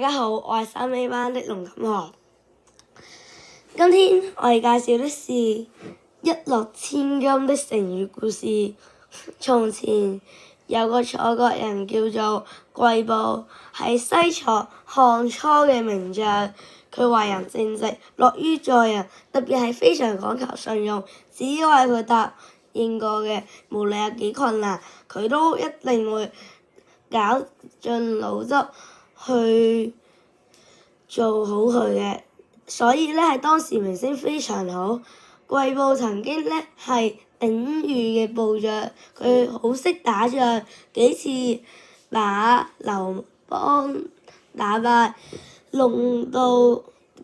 大家好，我係3A 班的龍錦河。今天我哋介紹的是一諾千金的成語故事。從前有個楚國人叫做季布，係西楚漢初嘅名將。佢為人正直，樂於助人，特別係非常講求信用。只要係佢答應過嘅，無論有幾困難，佢都一定會絞盡腦汁去做好佢嘅，所以呢，係當時名聲非常好。季布曾經呢係鼎裕嘅部將，佢好識打仗，幾次把劉邦打敗，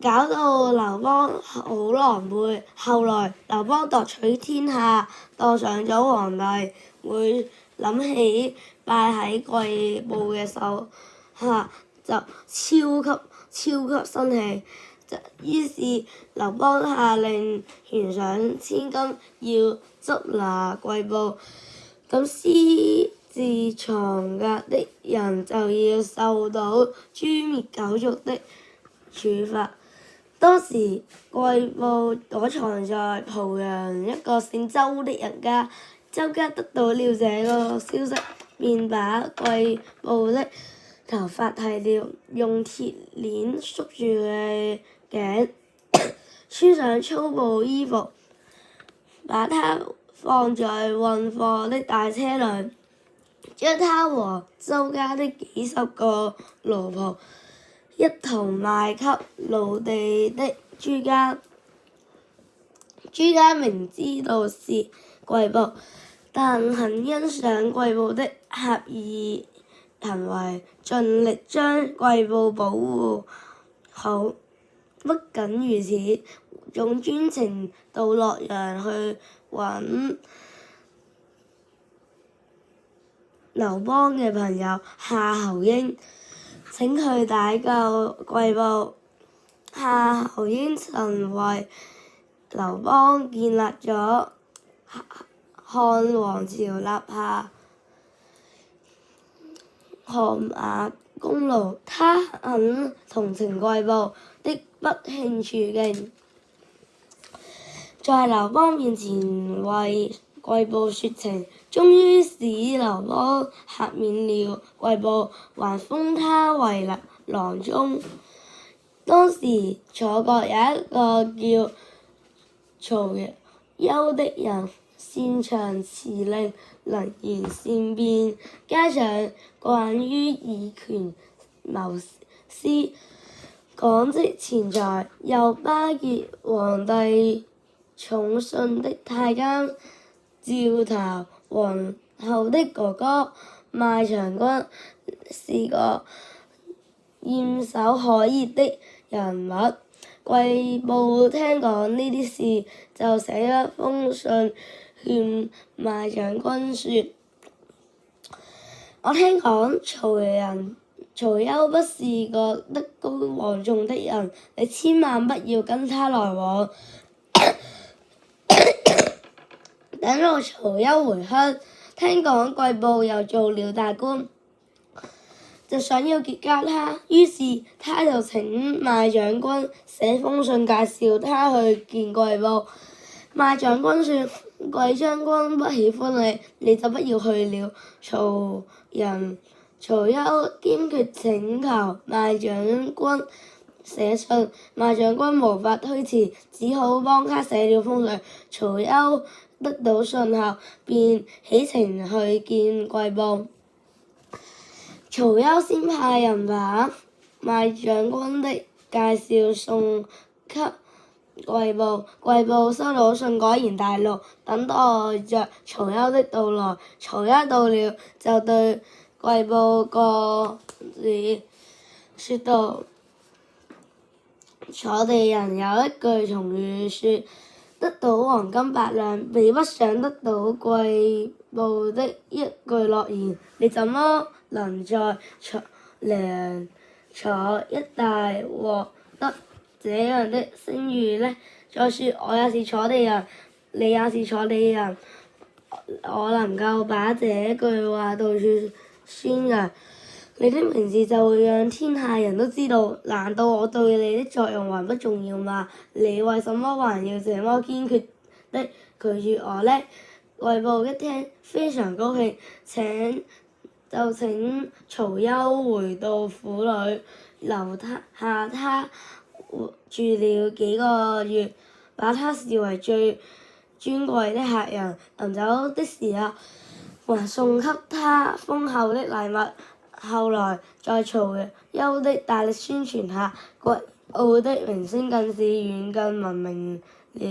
搞到劉邦好狼狽。後來劉邦奪取天下，當上咗皇帝，會諗起拜喺季布嘅手下，就超級生氣。於是劉邦下令懸賞千金，要捉拿季布。咁私自藏格的人就要受到誅滅九族的處罰。當時季布躲藏在濮陽一個姓周的人家，周家得到了這個消息，便把季布的頭髮剃掉，用鐵鏈束住佢嘅頸，穿上粗布衣服，把他放在運貨的大車裏，將他和周家的幾十個奴僕一同賣給驢地的朱家。朱家明知道是季布，但很欣賞季布的俠義行為，盡力將季布保護好。不僅如此，仲專程到洛陽去揾劉邦嘅朋友夏侯嬰，請佢解救季布。夏侯嬰曾為劉邦建立咗漢王朝，立下汗馬功勞。他很同情季布的不幸處境，在劉邦面前為季布說情，終於使劉邦赦免了季布，還封他為郎中。當時楚國有一個叫曹休的人，擅長辭令，能言善辯，加上慣於以權謀私，廣積錢財，又巴結皇帝寵信的太監趙佗皇后的哥哥賣長君，是個焰手可熱的人物。季布聽講呢啲事，就寫咗封信勸賣長君說：我聽講曹休不是個德高望重的人，你千萬不要跟他來往。等到曹休回鄉，聽講季布又做了大官，就想要結交他，於是他就請賣長君寫封信介紹他去見季布。賣長君說：季將軍不喜歡你，你就不要去了。曹休堅決請求賣長君寫信，賣長君無法推辭，只好幫他寫了封信。曹休得到信後，便起程去見季布。曹休先派人把賣長君的介紹送給季布。季布收到信果然大怒，等待着曹休的到來。曹休到了，就對季布個子說道：楚地人有一句俗語說，得到黃金百兩，比不上得到季布的一句諾言。你怎麼能在梁楚一帶獲得這樣的聲譽呢？再說我也是楚地人，你也是楚地人，我能夠把這句話到處宣揚，你的名字就會讓天下人都知道。難道我對你的作用還不重要嗎？你為什麼還要這麼堅決的拒絕我呢？衛部一聽非常高興，請曹休回到府裏，留下他住了幾個月，把他視為最尊貴的客人。臨走的時候，還送給他豐厚的禮物。後來在曹休的大力宣傳下，國奧的名聲更是遠近聞名了。